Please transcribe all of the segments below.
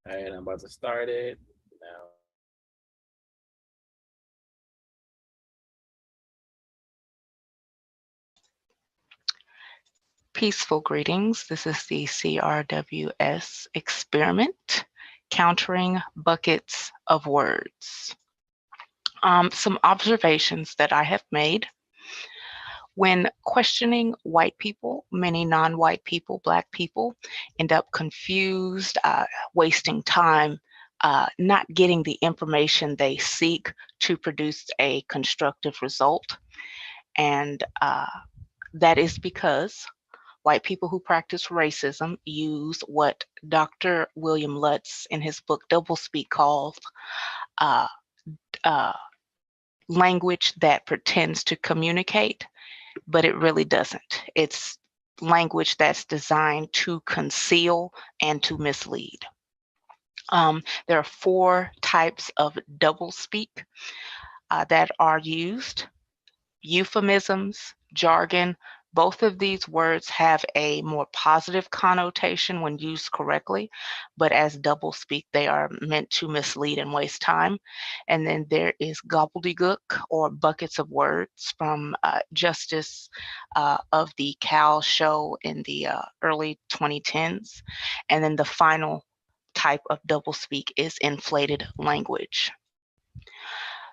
All right, I'm about to start it now. Peaceful greetings. This is the CRWS experiment, countering buckets of words. Some observations that I have made when questioning white people, many non-white people, Black people, end up confused, wasting time, not getting the information they seek to produce a constructive result. And that is because white people who practice racism use what Dr. William Lutz in his book Doublespeak calls uh, uh, language that pretends to communicate, but it really doesn't. It's language that's designed to conceal and to mislead. There are 4 types of doublespeak that are used: euphemisms, jargon. Both of these words have a more positive connotation when used correctly, but as doublespeak, they are meant to mislead and waste time. And then there is gobbledygook, or buckets of words, from Justice of the Cow show in the early 2010s. And then the final type of doublespeak is inflated language.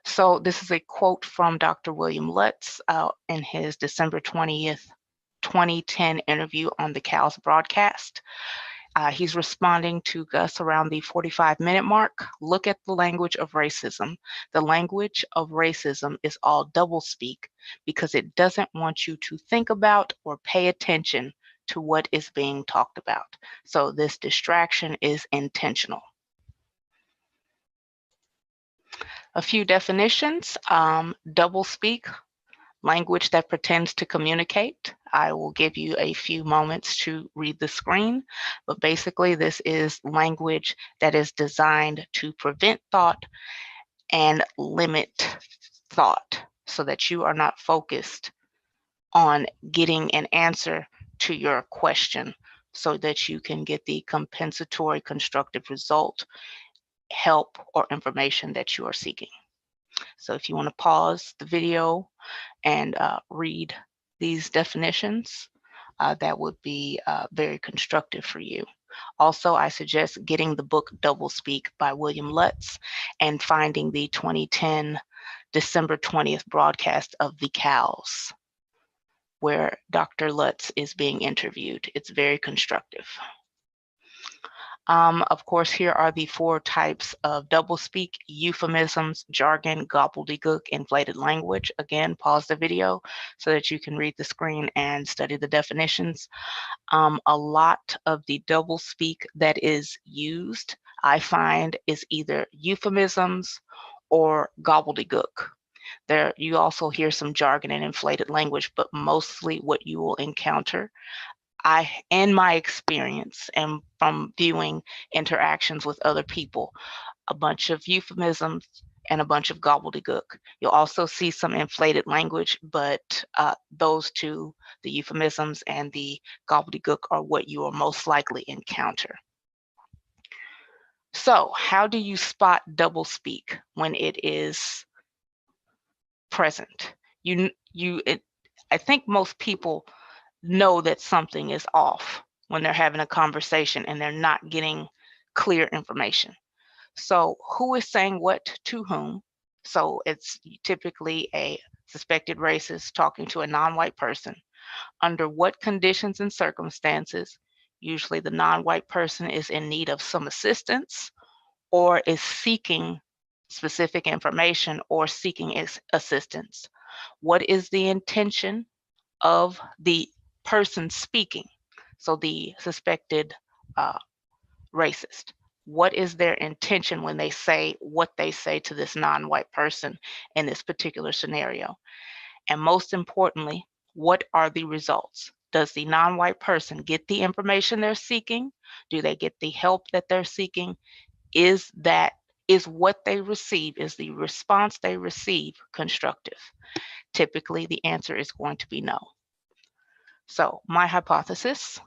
So this is a quote from Dr. William Lutz in his December 20th, 2010 interview on the Cows broadcast. He's responding to Gus around the 45-minute mark. Look at the language of racism. The language of racism is all doublespeak because it doesn't want you to think about or pay attention to what is being talked about. So this distraction is intentional. A few definitions: doublespeak, language that pretends to communicate. I will give you a few moments to read the screen, but basically this is language that is designed to prevent thought and limit thought so that you are not focused on getting an answer to your question so that you can get the compensatory constructive result, help, or information that you are seeking. So if you want to pause the video and read these definitions, that would be very constructive for you. Also, I suggest getting the book Doublespeak by William Lutz and finding the 2010 December 20th broadcast of The Cows, where Dr. Lutz is being interviewed. It's very constructive. Of course, here are the 4 types of doublespeak: euphemisms, jargon, gobbledygook, inflated language. Again, pause the video so that you can read the screen and study the definitions. A lot of the doublespeak that is used, I find, is either euphemisms or gobbledygook. There, you also hear some jargon and inflated language, but mostly what you will encounter, in my experience and from viewing interactions with other people, a bunch of euphemisms and a bunch of gobbledygook. You'll also see some inflated language, but those 2, the euphemisms and the gobbledygook, are what you will most likely encounter. So how do you spot doublespeak when it is present? I think most people know that something is off when they're having a conversation and they're not getting clear information. So who is saying what to whom? So it's typically a suspected racist talking to a non-white person. Under what conditions and circumstances? Usually the non-white person is in need of some assistance or is seeking specific information or seeking assistance. What is the intention of the person speaking? So the suspected racist. What is their intention when they say what they say to this non-white person in this particular scenario? And most importantly, what are the results? Does the non-white person get the information they're seeking? Do they get the help that they're seeking? Is what they receive, is the response they receive constructive? Typically, the answer is going to be no. So my hypothesis,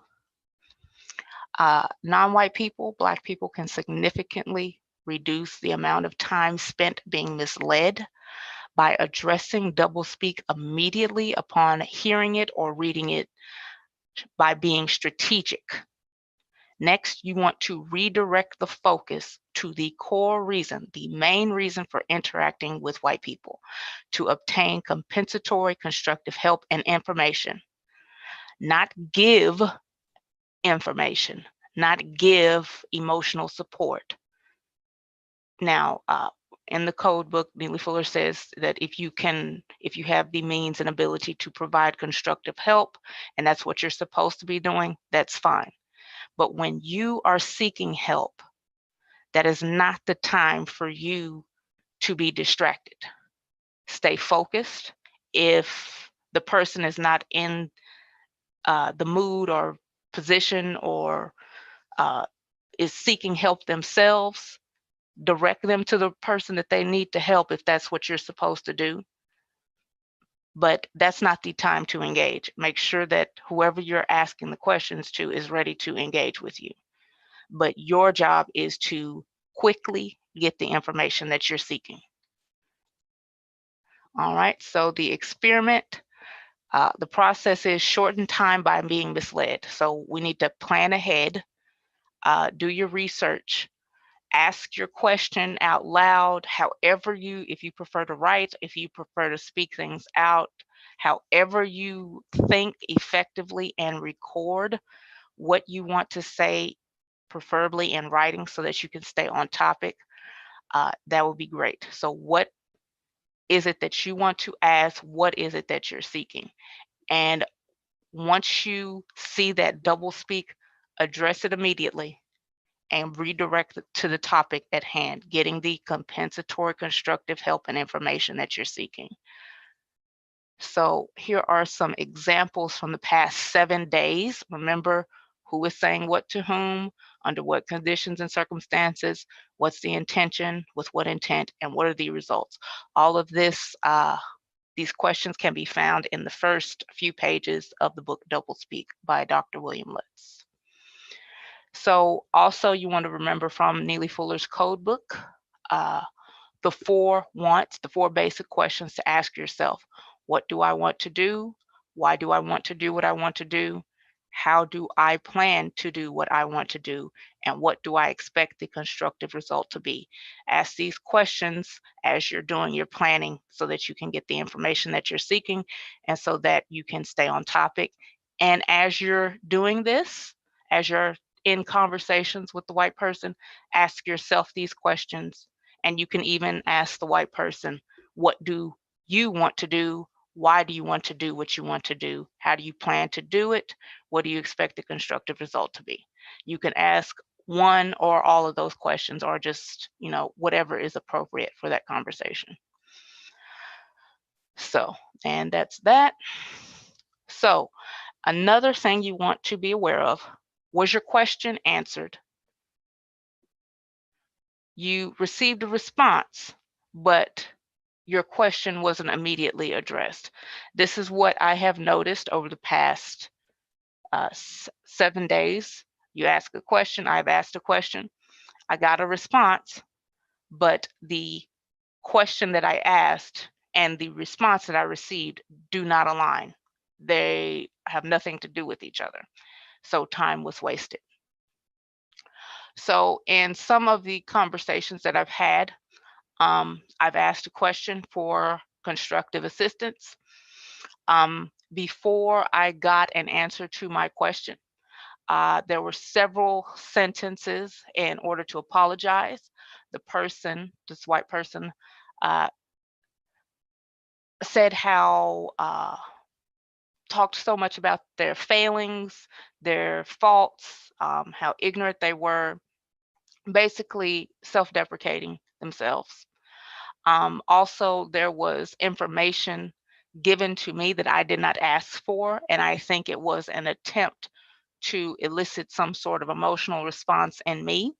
Non-white people, Black people, can significantly reduce the amount of time spent being misled by addressing doublespeak immediately upon hearing it or reading it, by being strategic. Next, you want to redirect the focus to the core reason, the main reason for interacting with white people, to obtain compensatory constructive help and information, not give information, not give emotional support. Now, in the code book, Neely Fuller says that if you have the means and ability to provide constructive help, and that's what you're supposed to be doing, that's fine. But when you are seeking help, that is not the time for you to be distracted. Stay focused. If the person is not in the mood or position or is seeking help themselves, direct them to the person that they need to help if that's what you're supposed to do. But that's not the time to engage. Make sure that whoever you're asking the questions to is ready to engage with you. But your job is to quickly get the information that you're seeking. All right, so the experiment, the process is shorten time by being misled. So we need to plan ahead, do your research, ask your question out loud, however if you prefer to write, if you prefer to speak things out, however you think effectively, and record what you want to say, preferably in writing so that you can stay on topic. That would be great. So what is it that you want to ask? What is it that you're seeking? And once you see that doublespeak, address it immediately and redirect it to the topic at hand, getting the compensatory constructive help and information that you're seeking. So here are some examples from the past 7 days. Remember who is saying what to whom, under what conditions and circumstances, what's the intention, with what intent, and what are the results. All of this, these questions can be found in the first few pages of the book Doublespeak by Dr. William Lutz. So also you want to remember from Neely Fuller's code book, the 4 wants, the 4 basic questions to ask yourself. What do I want to do? Why do I want to do what I want to do? How do I plan to do what I want to do? And what do I expect the constructive result to be? Ask these questions as you're doing your planning so that you can get the information that you're seeking and so that you can stay on topic. And as you're doing this, as you're in conversations with the white person, ask yourself these questions. And you can even ask the white person, what do you want to do? Why do you want to do what you want to do? How do you plan to do it? What do you expect the constructive result to be? You can ask one or all of those questions, or just, whatever is appropriate for that conversation. So, and that's that. So, another thing you want to be aware of, was your question answered? You received a response, but your question wasn't immediately addressed. This is what I have noticed over the past 7 days. You ask a question, I've asked a question, I got a response, but the question that I asked and the response that I received do not align. They have nothing to do with each other. So time was wasted. So in some of the conversations that I've had, I've asked a question for constructive assistance. Before I got an answer to my question, there were several sentences in order to apologize. The person, this white person, said how, talked so much about their failings, their faults, how ignorant they were, basically self-deprecating themselves. Also, there was information given to me that I did not ask for, and I think it was an attempt to elicit some sort of emotional response in me.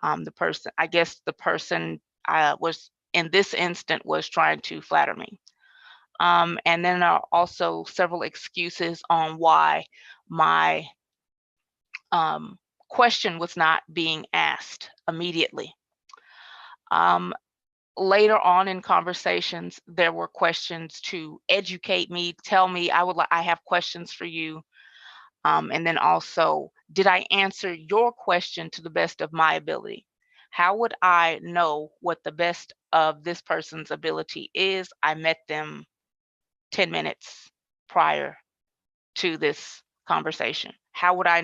I guess the person was, in this instant, was trying to flatter me. And then there are also several excuses on why my question was not being asked immediately. Later on in conversations, there were questions to educate me, tell me I have questions for you. And then also, did I answer your question to the best of my ability? How would I know what the best of this person's ability is? I met them 10 minutes prior to this conversation. How would I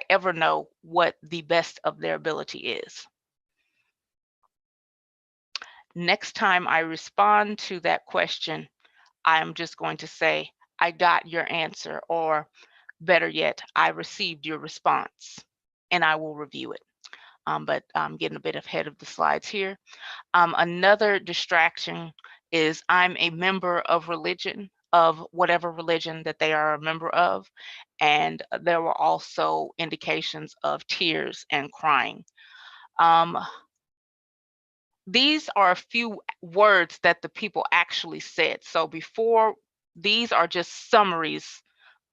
ever know what the best of their ability is? Next time I respond to that question, I'm just going to say, I got your answer, or better yet, I received your response, and I will review it. But I'm getting a bit ahead of the slides here. Another distraction is I'm a member of religion, of whatever religion that they are a member of, and there were also indications of tears and crying. These are a few words that the people actually said. So before, these are just summaries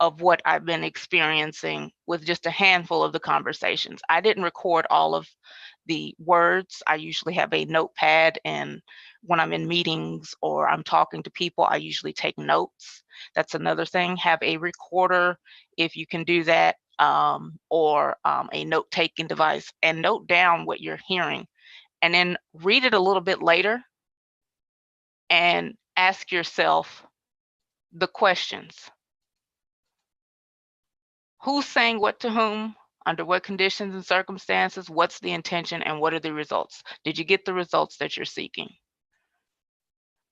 of what I've been experiencing with just a handful of the conversations. I didn't record all of the words. I usually have a notepad, and when I'm in meetings or I'm talking to people, I usually take notes. That's another thing. Have a recorder if you can do that, or a note-taking device, and note down what you're hearing, and then read it a little bit later and ask yourself the questions. Who's saying what to whom? Under what conditions and circumstances? What's the intention, and what are the results? Did you get the results that you're seeking?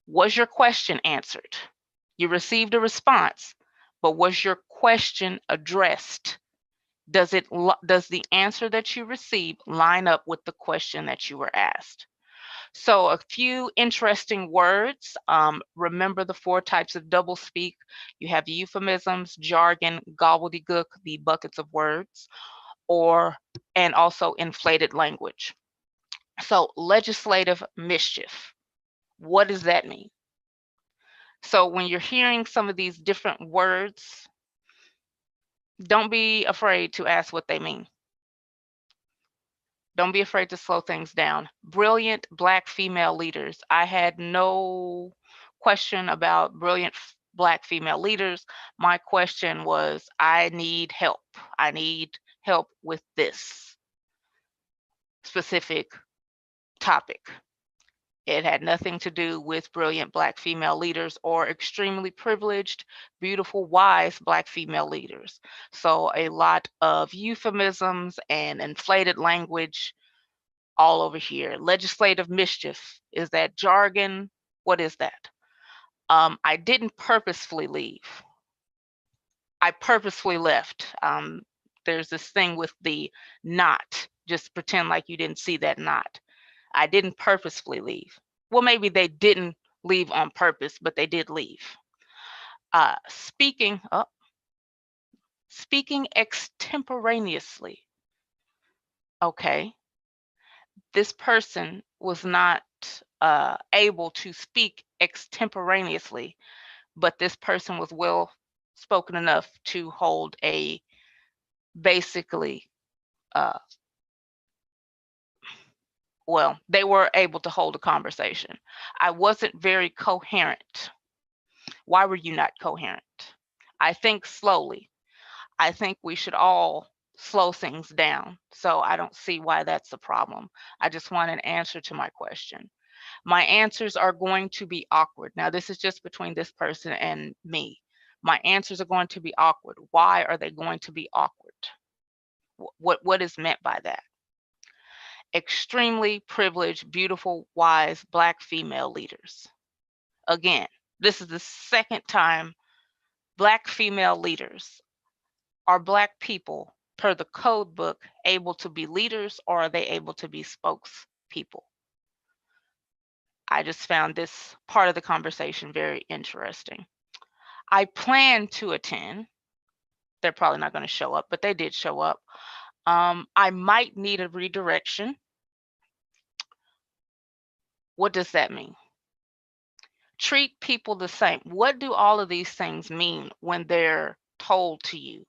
Was your question answered? You received a response, but was your question addressed? Does the answer that you received line up with the question that you were asked? So a few interesting words. Remember the 4 types of doublespeak. You have euphemisms, jargon, gobbledygook, the buckets of words, and also inflated language. So legislative mischief. What does that mean? So when you're hearing some of these different words, don't be afraid to ask what they mean. Don't be afraid to slow things down. Brilliant Black female leaders. I had no question about brilliant Black female leaders. My question was, I need help. I need help with this specific topic. It had nothing to do with brilliant Black female leaders or extremely privileged, beautiful, wise Black female leaders. So a lot of euphemisms and inflated language all over here. Legislative mischief, is that jargon? What is that? I didn't purposefully leave. I purposefully left. There's this thing with the not. Just pretend like you didn't see that not. I didn't purposefully leave. Well, maybe they didn't leave on purpose, but they did leave. Speaking extemporaneously. Okay. This person was not able to speak extemporaneously, but this person was well spoken enough to hold a basically, well, they were able to hold a conversation. I wasn't very coherent. Why were you not coherent? I think slowly. I think we should all slow things down. So I don't see why that's a problem. I just want an answer to my question. My answers are going to be awkward. Now, this is just between this person and me. My answers are going to be awkward. Why are they going to be awkward? What is meant by that? Extremely privileged, beautiful, wise Black female leaders. Again, this is the second time Black female leaders. Are Black people, per the code book, able to be leaders, or are they able to be spokespeople? I just found this part of the conversation very interesting. I plan to attend. They're probably not going to show up, but they did show up. I might need a redirection. What does that mean? Treat people the same. What do all of these things mean when they're told to you?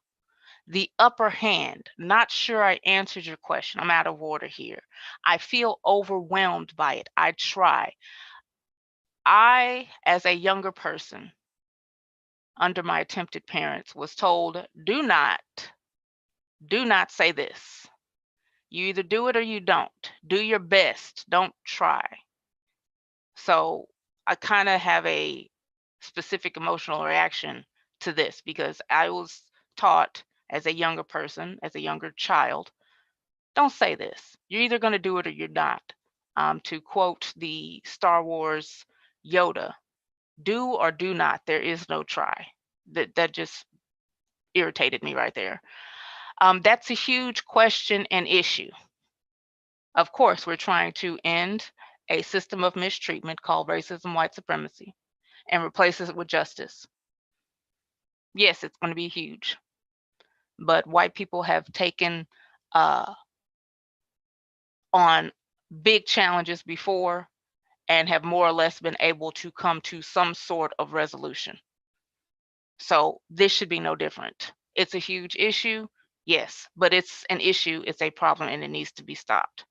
the upper hand. Not sure I answered your question. I'm out of order here. I feel overwhelmed by it. I try. I, as a younger person, under my attempted parents, was told, do not say this. You either do it or you don't. Do your best. Don't try. So I kind of have a specific emotional reaction to this because I was taught as a younger person, as a younger child, don't say this. You're either going to do it or you're not. To quote the Star Wars Yoda, do or do not. There is no try. That just irritated me right there. That's a huge question and issue. Of course, we're trying to end a system of mistreatment called racism, white supremacy, and replace it with justice. Yes, it's going to be huge. But white people have taken on big challenges before and have more or less been able to come to some sort of resolution. So this should be no different. It's a huge issue, yes, but it's an issue, it's a problem, and it needs to be stopped.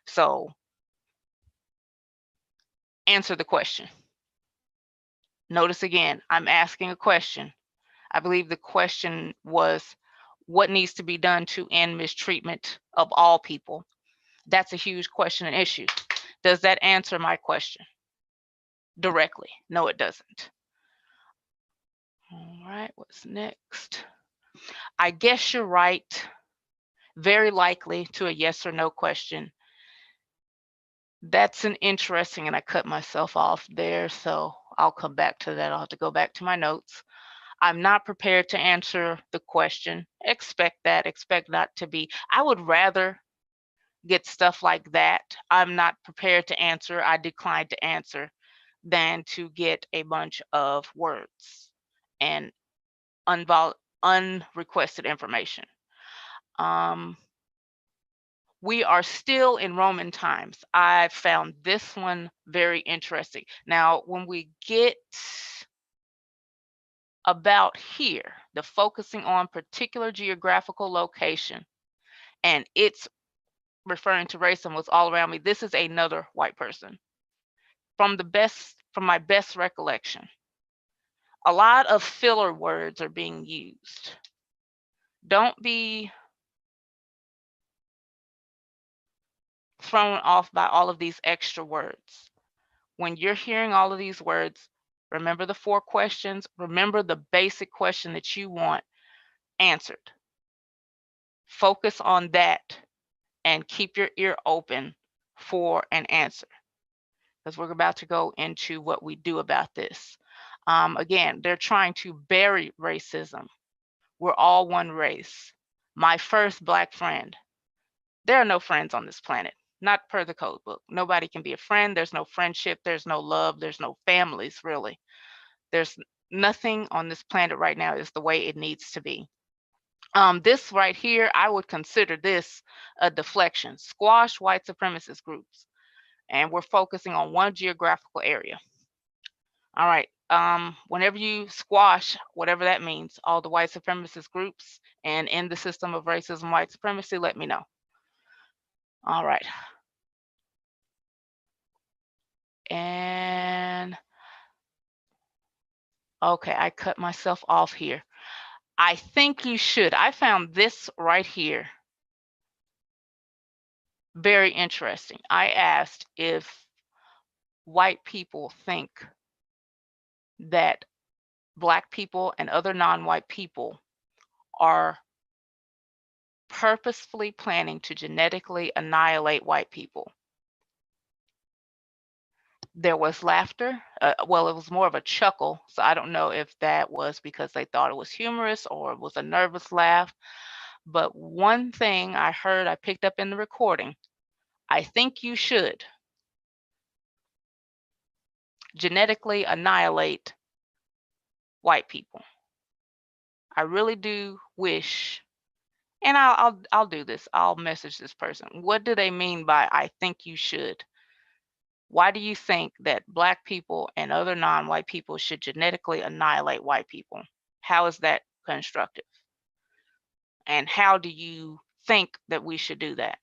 So answer the question. Notice again, I'm asking a question. I believe the question was, what needs to be done to end mistreatment of all people? That's a huge question and issue. Does that answer my question directly? No, it doesn't. All right, what's next? I guess you're right. Very likely to a yes or no question. That's an interesting, and I cut myself off there, so I'll come back to that. I'll have to go back to my notes. I'm not prepared to answer the question. Expect that, expect not to be. I would rather get stuff like that. I'm not prepared to answer, I declined to answer, than to get a bunch of words and unrequested information. We are still in Roman times. I found this one very interesting. Now, when we get about here, the focusing on particular geographical location, and it's referring to racism was all around me. This is another white person. From my best recollection, a lot of filler words are being used. Don't be thrown off by all of these extra words. When you're hearing all of these words, remember the 4 questions. Remember the basic question that you want answered. Focus on that and keep your ear open for an answer, because we're about to go into what we do about this. Again, they're trying to bury racism. We're all one race. My first Black friend. There are no friends on this planet, not per the code book. Nobody can be a friend. There's no friendship. There's no love. There's no families, really. There's nothing on this planet right now is the way it needs to be. This right here, I would consider this a deflection. Squash white supremacist groups. And we're focusing on one geographical area. All right. Whenever you squash, whatever that means, all the white supremacist groups and end the system of racism, white supremacy, let me know. All right. And okay, I cut myself off here. I think you should. I found this right here very interesting. I asked if white people think that Black people and other non-white people are purposefully planning to genetically annihilate white people. There was laughter. Well, it was more of a chuckle, so I don't know if that was because they thought it was humorous or it was a nervous laugh. But one thing I heard, I picked up in the recording, I think you should genetically annihilate white people. I really do wish, and I'll do this. I'll message this person. What do they mean by I think you should? Why do you think that Black people and other non-white people should genetically annihilate white people? How is that constructive? And how do you think that we should do that?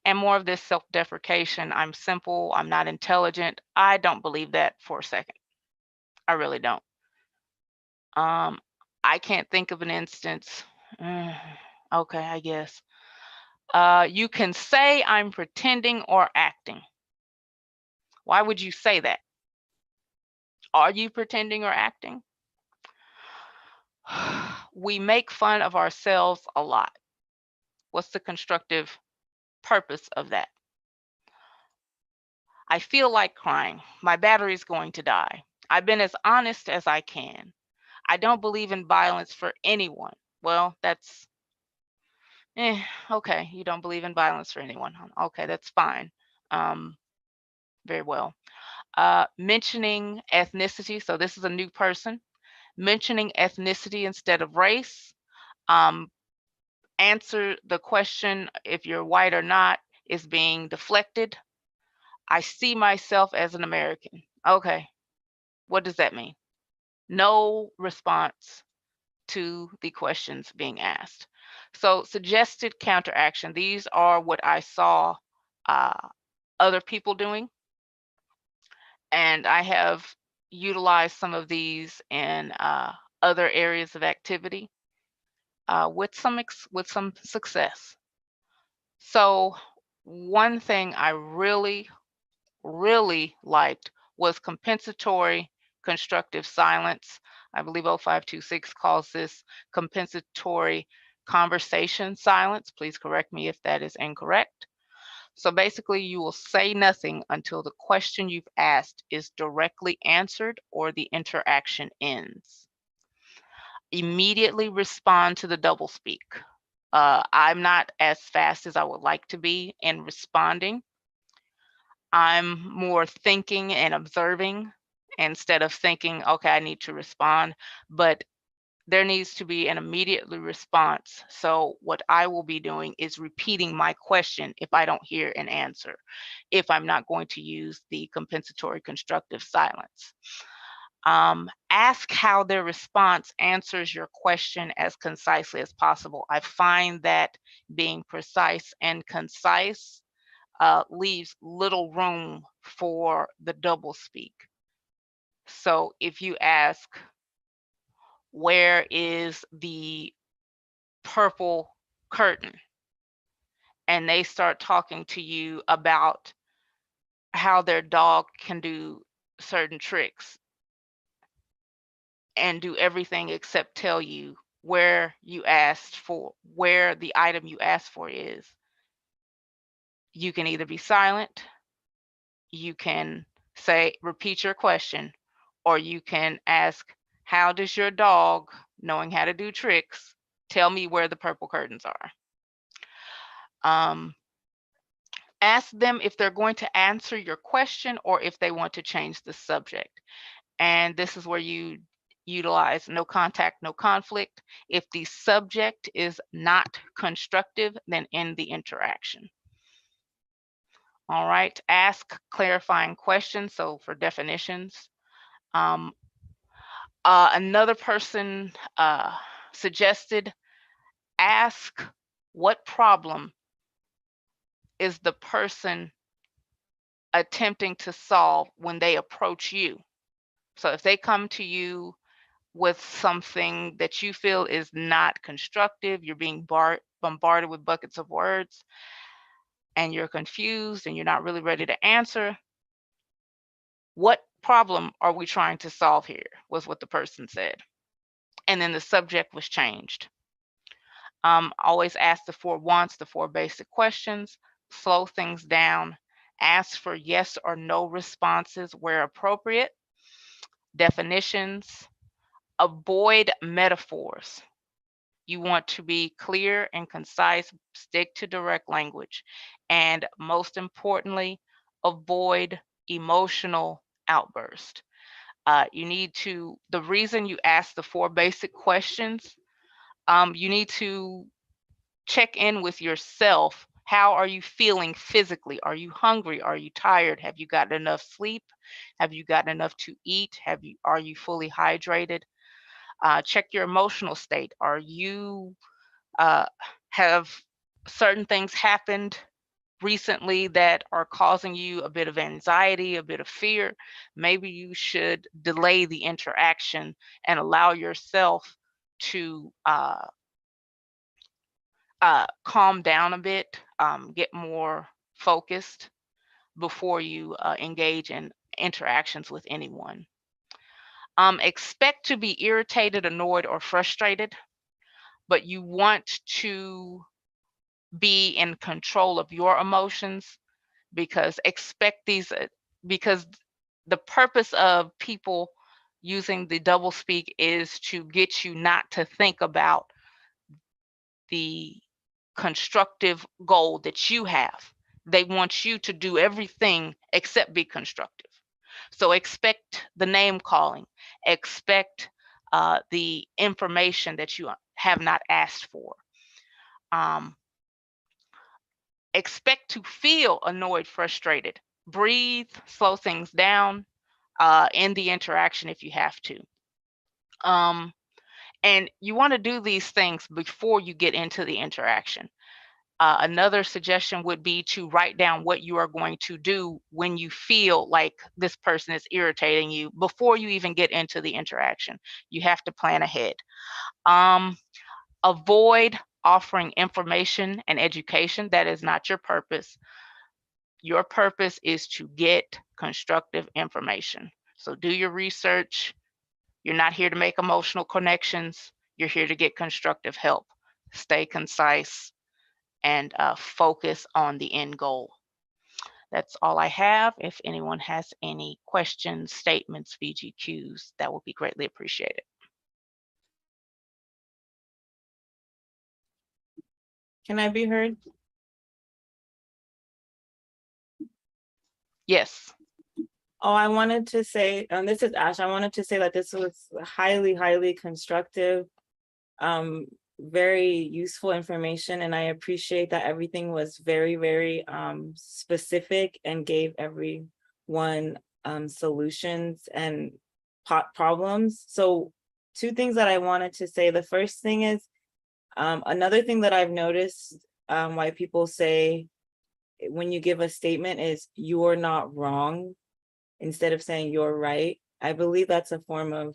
And more of this self-deprecation, I'm simple, I'm not intelligent. I don't believe that for a second. I really don't. I can't think of an instance. Okay, I guess. You can say I'm pretending or acting. Why would you say that? Are you pretending or acting? We make fun of ourselves a lot. What's the constructive purpose of that? I feel like crying. My battery's going to die. I've been as honest as I can. I don't believe in violence for anyone. Well, that's okay. You don't believe in violence for anyone. Okay, that's fine. Very well. Mentioning ethnicity. So this is a new person. Mentioning ethnicity instead of race. Answer the question if you're white or not is being deflected. I see myself as an American. Okay, what does that mean? No response to the questions being asked. So suggested counteraction. These are what I saw other people doing, and I have utilized some of these in other areas of activity with some success. So one thing I really liked was compensatory constructive silence. I believe 0526 calls this compensatory conversation silence. Please correct me if that is incorrect. So basically, you will say nothing until the question you've asked is directly answered or the interaction ends. Immediately respond to the doublespeak. I'm not as fast as I would like to be in responding. I'm more thinking and observing instead of thinking, okay, I need to respond, but there needs to be an immediate response. So what I will be doing is repeating my question if I don't hear an answer, if I'm not going to use the compensatory constructive silence. Ask how their response answers your question as concisely as possible. I find that being precise and concise leaves little room for the doublespeak. So if you ask, where is the purple curtain? And they start talking to you about how their dog can do certain tricks and do everything except tell you where the item you asked for is. You can either be silent, you can repeat your question, or you can ask, how does your dog, knowing how to do tricks, tell me where the purple curtains are? Ask them if they're going to answer your question or if they want to change the subject. And this is where you utilize no contact, no conflict. If the subject is not constructive, then end the interaction. All right, ask clarifying questions. So for definitions, another person suggested, ask what problem is the person attempting to solve when they approach you. So if they come to you with something that you feel is not constructive, you're being bombarded with buckets of words, and you're confused and you're not really ready to answer, what problem are we trying to solve here, was what the person said. And then the subject was changed. Always ask the 4 wants, the 4 basic questions, slow things down, ask for yes or no responses where appropriate, definitions, avoid metaphors. You want to be clear and concise, stick to direct language, and most importantly, avoid emotional outburst. The reason you ask the 4 basic questions, you need to check in with yourself. How are you feeling physically? Are you hungry? Are you tired? Have you gotten enough sleep? Have you gotten enough to eat? Are you fully hydrated? Check your emotional state. Are you Have certain things happened recently that are causing you a bit of anxiety, a bit of fear? Maybe you should delay the interaction and allow yourself to calm down a bit, get more focused before you engage in interactions with anyone. Expect to be irritated, annoyed, or frustrated, but you want to be in control of your emotions, because because the purpose of people using the doublespeak is to get you not to think about the constructive goal that you have. They want you to do everything except be constructive. So expect the name calling, expect the information that you have not asked for. Expect to feel annoyed, frustrated. Breathe, slow things down, end the interaction if you have to. And you want to do these things before you get into the interaction. Another suggestion would be to write down what you are going to do when you feel like this person is irritating you before you even get into the interaction. You have to plan ahead. Avoid offering information and education. That is not your purpose. Your purpose is to get constructive information. So do your research. You're not here to make emotional connections. You're here to get constructive help. Stay concise and focus on the end goal. That's all I have. If anyone has any questions, statements, VGQs, that would be greatly appreciated. Can I be heard? Yes. Oh, I wanted to say, this is Ash. I wanted to say that this was highly, highly constructive, very useful information. And I appreciate that everything was very, very specific and gave everyone solutions and problems. So 2 things that I wanted to say. The first thing is, another thing that I've noticed why people say when you give a statement is "you're not wrong" instead of saying "you're right." I believe that's a form of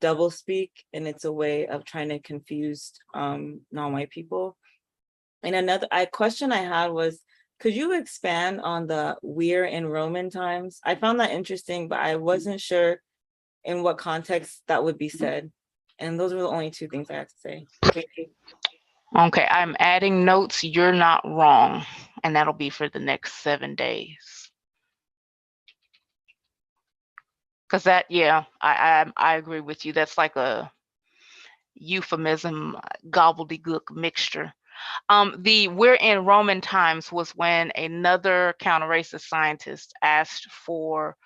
doublespeak, and it's a way of trying to confuse non-white people. And another question I had was, could you expand on the "we're in Roman times"? I found that interesting, but I wasn't sure in what context that would be said. And those were the only 2 things I had to say. Thank you. Okay, I'm adding notes. You're not wrong. And that'll be for the next 7 days. Because that, yeah, I agree with you. That's like a euphemism, gobbledygook mixture. The "we're in Roman times" was when another counter-racist scientist asked for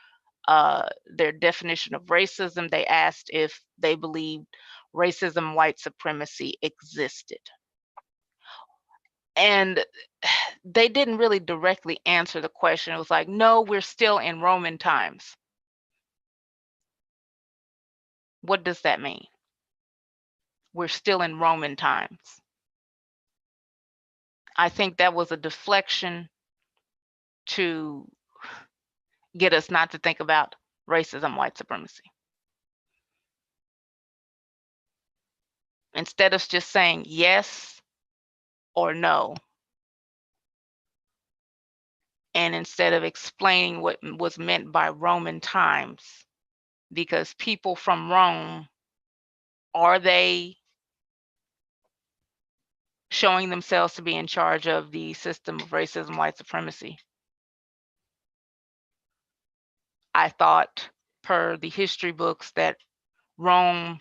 their definition of racism. They asked if they believed racism, white supremacy existed. And they didn't really directly answer the question. It was like, no, we're still in Roman times. What does that mean? We're still in Roman times. I think that was a deflection to get us not to think about racism, white supremacy. Instead of just saying yes or no, and instead of explaining what was meant by Roman times, because people from Rome, are they showing themselves to be in charge of the system of racism, white supremacy? I thought, per the history books, that Rome,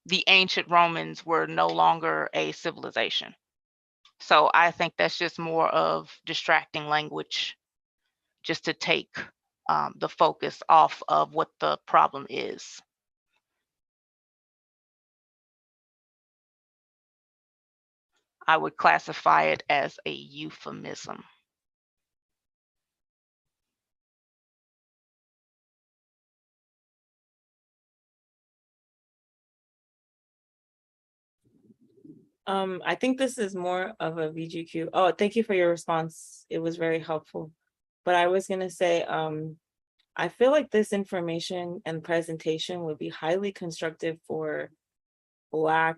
the ancient Romans, were no longer a civilization. So I think that's just more of distracting language, just to take the focus off of what the problem is. I would classify it as a euphemism. I think this is more of a VGQ. Oh, thank you for your response. It was very helpful. But I was gonna say, I feel like this information and presentation would be highly constructive for Black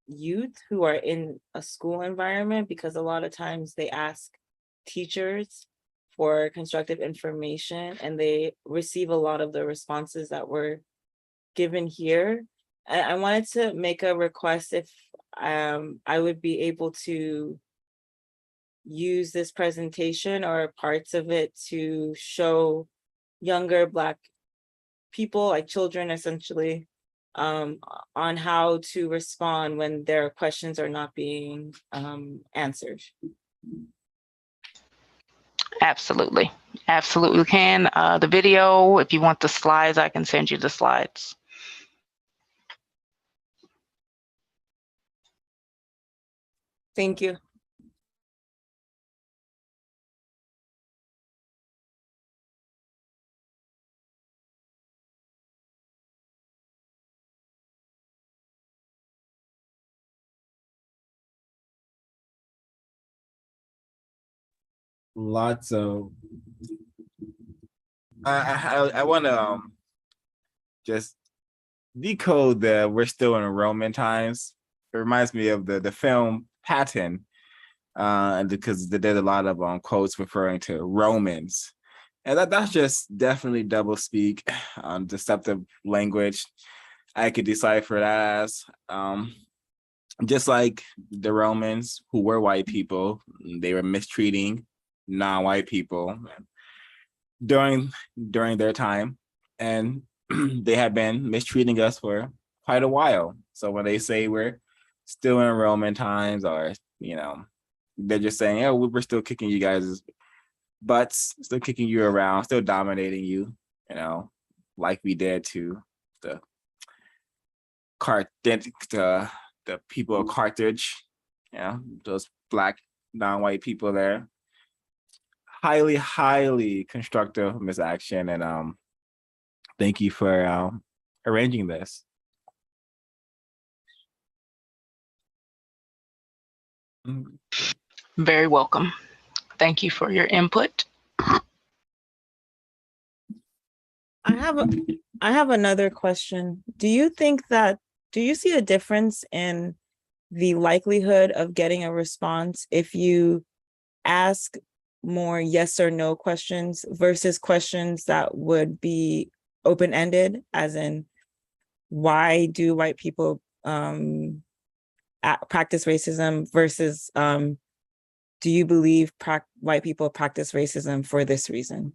youth who are in a school environment, because a lot of times they ask teachers for constructive information and they receive a lot of the responses that were given here. I wanted to make a request if I would be able to use this presentation or parts of it to show younger Black people, like children essentially, on how to respond when their questions are not being answered. Absolutely. Absolutely can. The video, if you want the slides, I can send you the slides. Thank you. Lots of I want to just decode the we're still in Roman times. It reminds me of the film Patton, because they did a lot of quotes referring to Romans, and that's just definitely double speak, deceptive language. I could decipher that as just like the Romans, who were white people, they were mistreating non-white people during their time, and they have been mistreating us for quite a while. So when they say we're still in Roman times, or they're just saying, oh, we're still kicking you guys' butts, still kicking you around, still dominating you, like we did to the the people of Carthage, those Black non-white people there. Highly, highly constructive misaction, and thank you for arranging this. Very welcome. Thank you for your input. I have another question. Do you see a difference in the likelihood of getting a response if you ask more yes or no questions versus questions that would be open-ended, as in, why do white people practice racism, versus do you believe white people practice racism for this reason?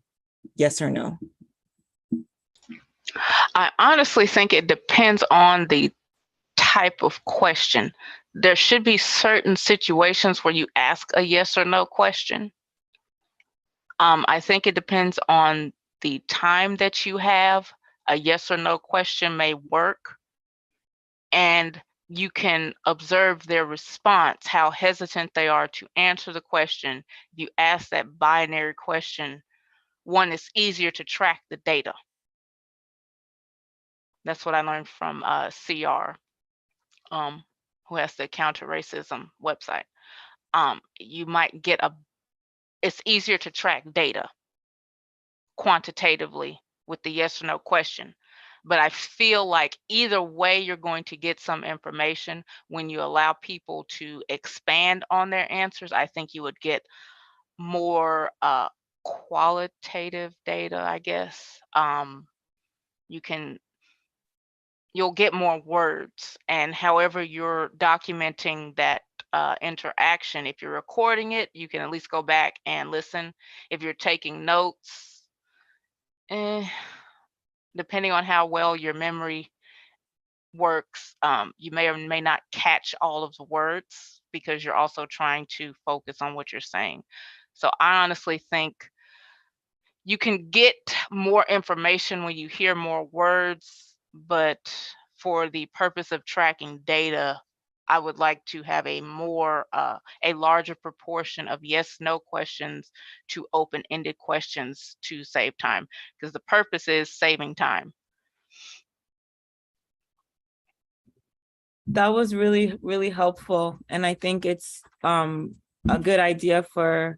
Yes or no? I honestly think it depends on the type of question. There should be certain situations where you ask a yes or no question. I think it depends on the time that you have. A yes or no question may work, and you can observe their response, how hesitant they are to answer the question. If you ask that binary question, one, is easier to track the data. That's what I learned from CR, who has the Counter Racism website. You might get it's easier to track data quantitatively with the yes or no question. But I feel like either way, you're going to get some information. When you allow people to expand on their answers, I think you would get more qualitative data, I guess. You'll get more words, and however you're documenting that interaction, if you're recording it, you can at least go back and listen. If you're taking notes, depending on how well your memory works, you may or may not catch all of the words because you're also trying to focus on what you're saying. So I honestly think you can get more information when you hear more words, but for the purpose of tracking data, I would like to have a larger proportion of yes, no questions to open-ended questions to save time, because the purpose is saving time. That was really, really helpful. And I think it's a good idea for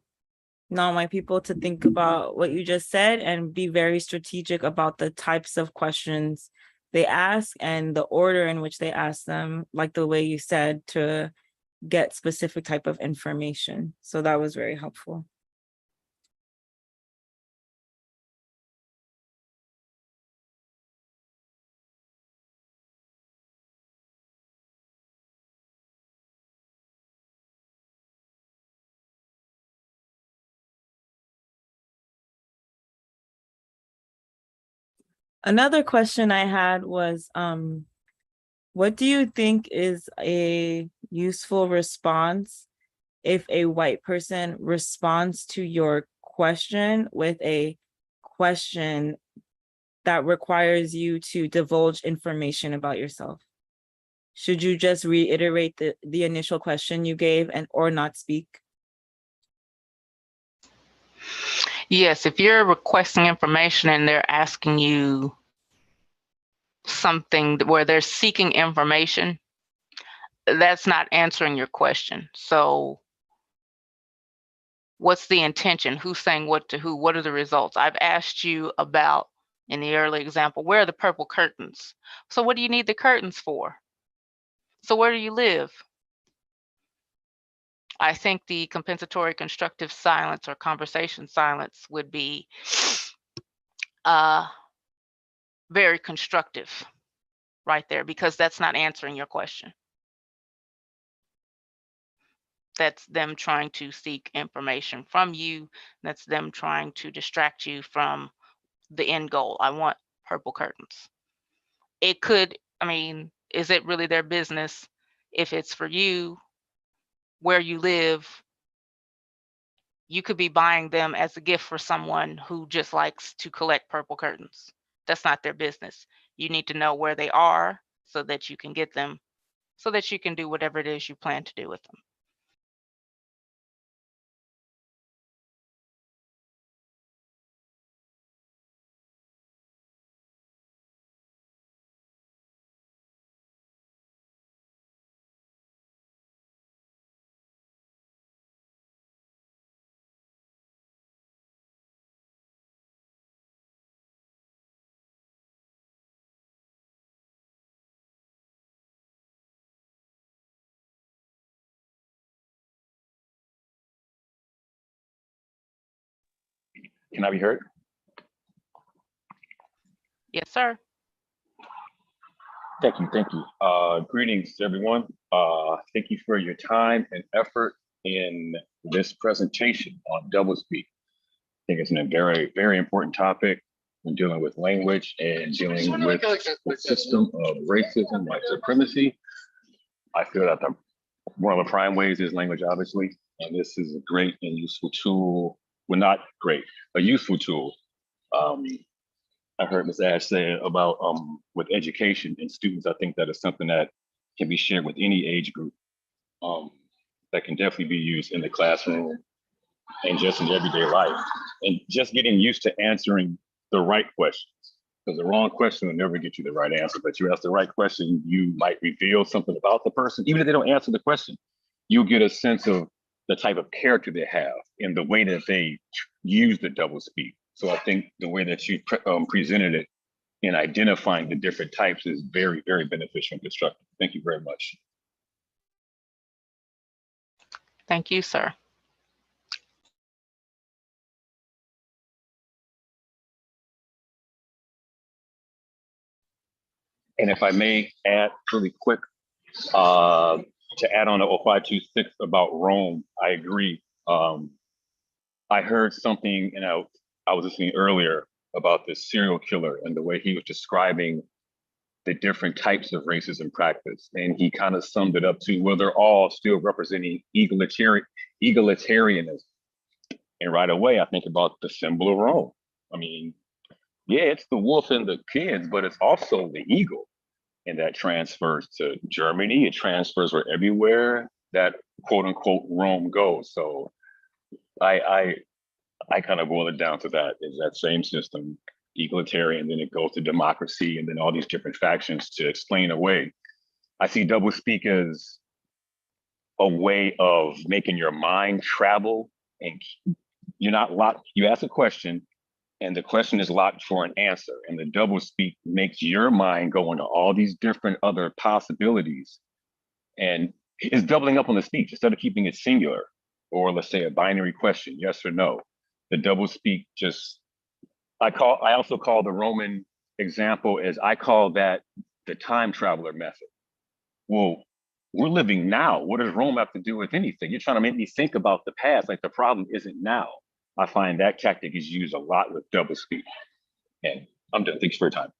non-white people to think about what you just said and be very strategic about the types of questions they ask and the order in which they ask them, like the way you said, to get specific type of information. So that was very helpful. Another question I had was, what do you think is a useful response if a white person responds to your question with a question that requires you to divulge information about yourself? Should you just reiterate the initial question you gave and or not speak? Yes, if you're requesting information and they're asking you something where they're seeking information, that's not answering your question. So what's the intention? Who's saying what to who? What are the results? I've asked you about, in the early example, where are the purple curtains? So what do you need the curtains for? So where do you live? I think the compensatory constructive silence or conversation silence would be very constructive right there, because that's not answering your question. That's them trying to seek information from you. That's them trying to distract you from the end goal. I want purple curtains. It could, I mean, is it really their business if it's for you, where you live? You could be buying them as a gift for someone who just likes to collect purple curtains. That's not their business. You need to know where they are so that you can get them, so that you can do whatever it is you plan to do with them. Can I be heard? Yes, sir. Thank you, thank you. Greetings, everyone. Thank you for your time and effort in this presentation on doublespeak. I think it's a very, very important topic when dealing with language and dealing with the system of racism, white supremacy. I feel that one of the prime ways is language, obviously, and this is a great and useful tool. Well, not great, a useful tool. I heard Ms. Ash say about with education and students. I think that is something that can be shared with any age group. That can definitely be used in the classroom and just in everyday life. And just getting used to answering the right questions. Because the wrong question will never get you the right answer. But you ask the right question, you might reveal something about the person. Even if they don't answer the question, you get a sense of the type of character they have and the way that they use the doublespeak. So I think the way that you presented it in identifying the different types is very, very beneficial and constructive. Thank you very much. Thank you, sir. And if I may add really quick, to add on to 0526 about Rome, I agree. I heard something, I was listening earlier about this serial killer and the way he was describing the different types of racism practice. And he kind of summed it up to, well, they're all still representing egalitarianism. And right away, I think about the symbol of Rome. I mean, yeah, it's the wolf and the kids, but it's also the eagle. And that transfers to Germany. It transfers where everywhere that quote unquote Rome goes. So I kind of boil it down to that, is that same system, egalitarian, then it goes to democracy, and then all these different factions to explain away I see doublespeak as a way of making your mind travel, and you're not locked. You ask a question and the question is locked for an answer. And the doublespeak makes your mind go into all these different other possibilities. And it's doubling up on the speech instead of keeping it singular, or let's say a binary question, yes or no. The doublespeak just, I also call the Roman example as, I call that the time traveler method. Well, we're living now. What does Rome have to do with anything? You're trying to make me think about the past, like the problem isn't now. I find that tactic is used a lot with doublespeak. And I'm done. Thanks for your time.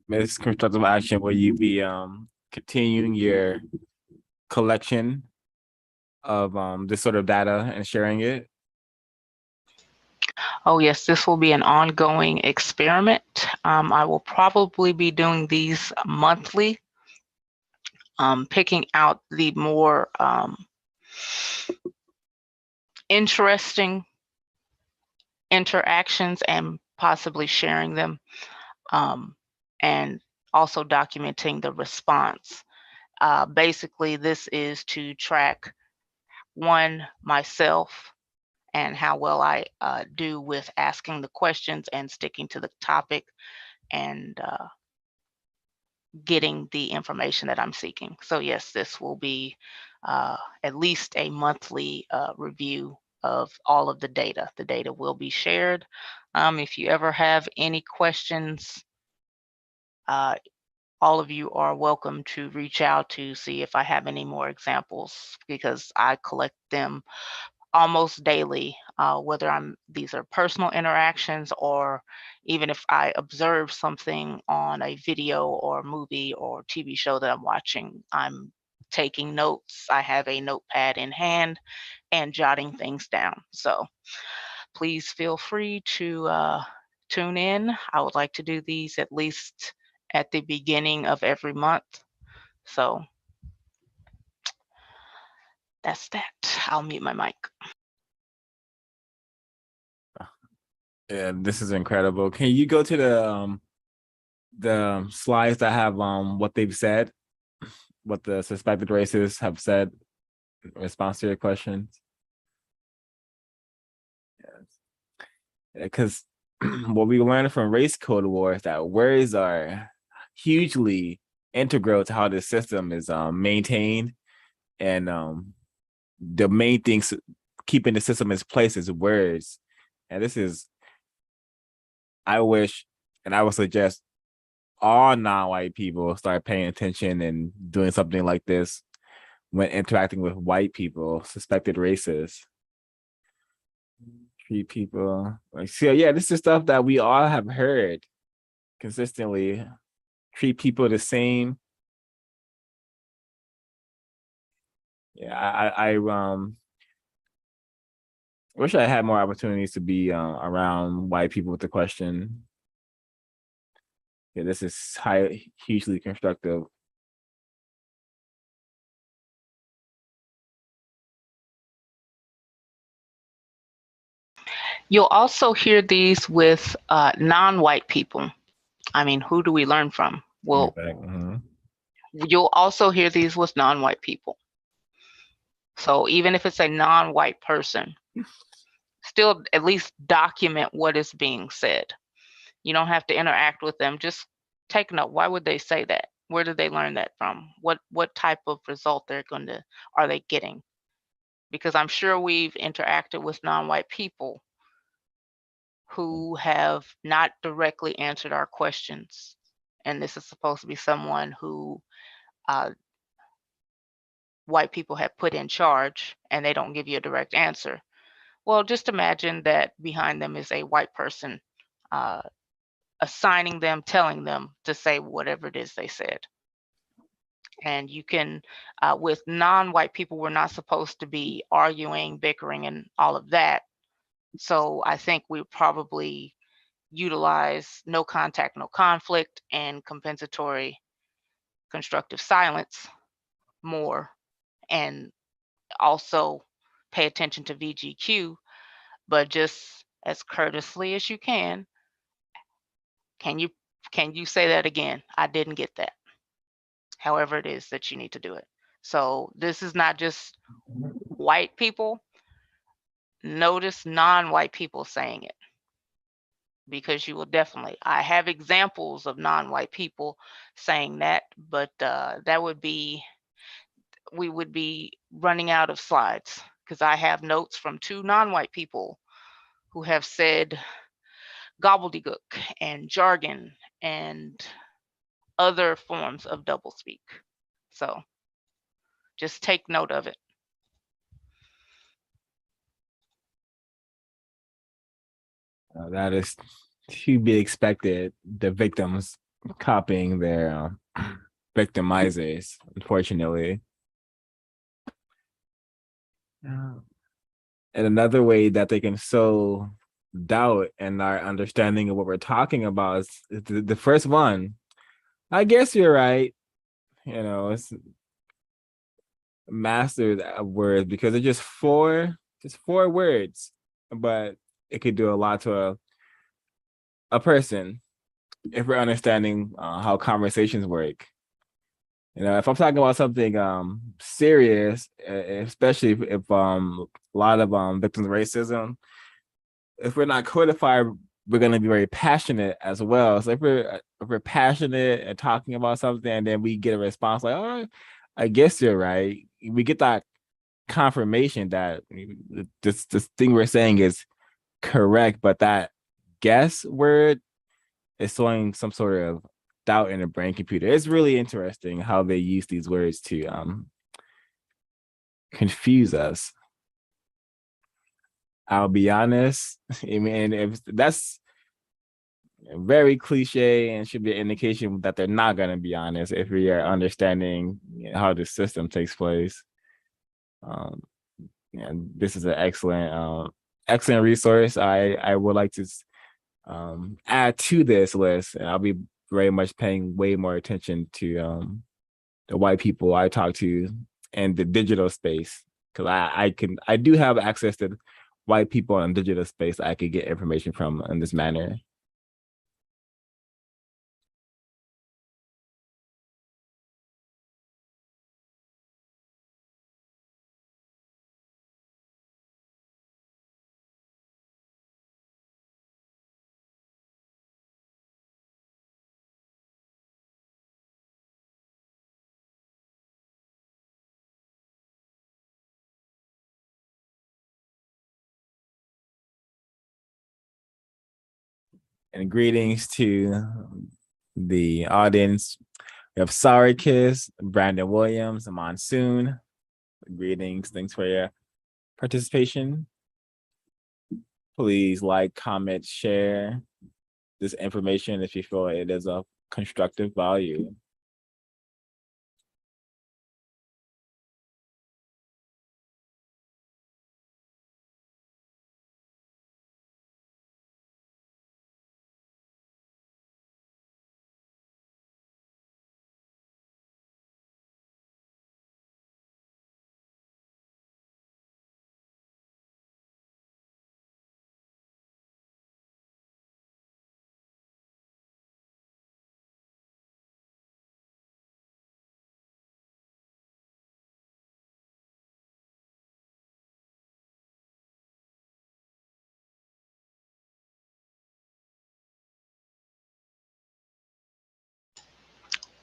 Miss Constructive Action, will you be continuing your collection of this sort of data and sharing it? Oh yes, this will be an ongoing experiment. I will probably be doing these monthly, picking out the more interesting interactions and possibly sharing them, and also documenting the response. Basically, this is to track myself and how well I do with asking the questions and sticking to the topic and getting the information that I'm seeking. So yes, this will be at least a monthly review of all of the data. The data will be shared. If you ever have any questions, all of you are welcome to reach out to see if I have any more examples, because I collect them almost daily, whether these are personal interactions, or even if I observe something on a video or movie or TV show that I'm watching, I'm taking notes. I have a notepad in hand and jotting things down. So please feel free to tune in. I would like to do these at least at the beginning of every month. So that's that. I'll mute my mic. Yeah, this is incredible. Can you go to the slides that have what they've said, what the suspected racists have said in response to your questions? Yes. Because what we learned from Race Code War is that words are hugely integral to how the system is maintained, and the main things keeping the system in place is words. And this is, I wish, and I would suggest all non-white people start paying attention and doing something like this when interacting with white people, suspected racists. Treat people like, so yeah, this is stuff that we all have heard consistently. Treat people the same. Yeah, I wish I had more opportunities to be around white people with the question. Yeah, this is hugely constructive. You'll also hear these with non-white people. I mean, who do we learn from? Well, you'll also hear these with non-white people. So even if it's a non-white person, still at least document what is being said. You don't have to interact with them. Just take note. Why would they say that? Where did they learn that from? What type of result are they getting? Because I'm sure we've interacted with non-white people who have not directly answered our questions. And this is supposed to be someone who white people have put in charge, and they don't give you a direct answer. Well, just imagine that behind them is a white person assigning them, telling them to say whatever it is they said. And you can, with non-white people, we're not supposed to be arguing, bickering, and all of that. So I think we probably utilize no contact, no conflict, and compensatory constructive silence more, and also pay attention to VGQ, but just as courteously as you can you say that again? I didn't get that. However it is that you need to do it. So this is not just white people. Notice non-white people saying it, because you will definitely, I have examples of non-white people saying that, but we would be running out of slides, because I have notes from 2 non-white people who have said gobbledygook and jargon and other forms of doublespeak. So just take note of it. That is to be expected. The victims copying their victimizers, unfortunately. And another way that they can sow doubt in our understanding of what we're talking about is the first one. I guess you're right. You know, it's master that word, because it's just four words, but it could do a lot to a person if we're understanding how conversations work. You know, if I'm talking about something serious, especially if a lot of victims of racism, if we're not codified, we're going to be very passionate as well. So if we're passionate and talking about something, and then we get a response like, "Oh, I guess you're right," we get that confirmation that this thing we're saying is correct, but that guess word is sowing some sort of doubt in the brain computer. It's really interesting how they use these words to confuse us. I'll be honest. I mean, if that's very cliche and should be an indication that they're not going to be honest if we are understanding how the system takes place. And this is an excellent resource. I would like to add to this list, and I'll be very much paying way more attention to the white people I talk to in the digital space, because I do have access to white people in digital space I could get information from in this manner. And greetings to the audience. We have Sorry Kiss, Brandon Williams, Monsoon. Greetings. Thanks for your participation. Please like, comment, share this information if you feel it is of constructive value.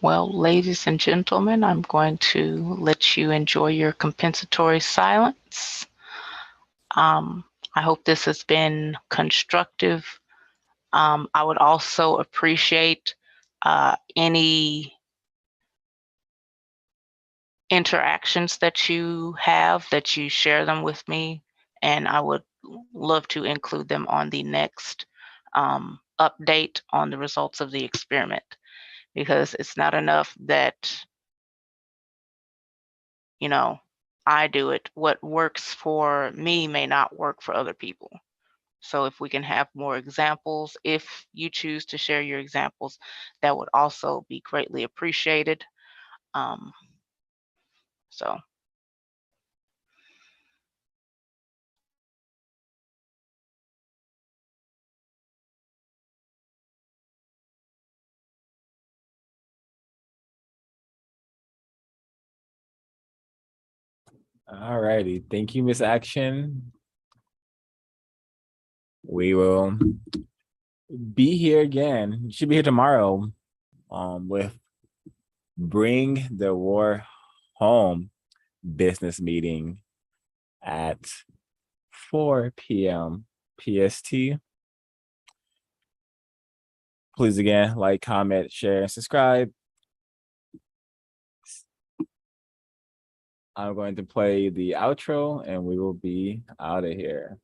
Well, ladies and gentlemen, I'm going to let you enjoy your compensatory silence. I hope this has been constructive. I would also appreciate any interactions that you have, that you share them with me, and I would love to include them on the next update on the results of the experiment, because it's not enough that, you know, I do it. What works for me may not work for other people. So if we can have more examples, if you choose to share your examples, that would also be greatly appreciated. So. All righty. Thank you, Miss Action. We will be here again. You should be here tomorrow with Bring the War Home business meeting at 4 p.m. PST. Please again, like, comment, share, and subscribe. I'm going to play the outro and we will be out of here.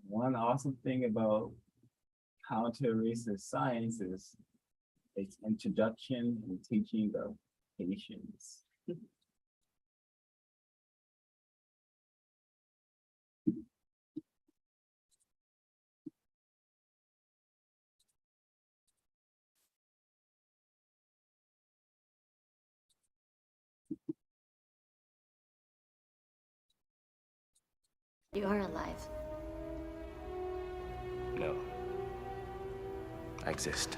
One awesome thing about counter-racist science is its introduction and teaching of patience. You are alive. No. I exist.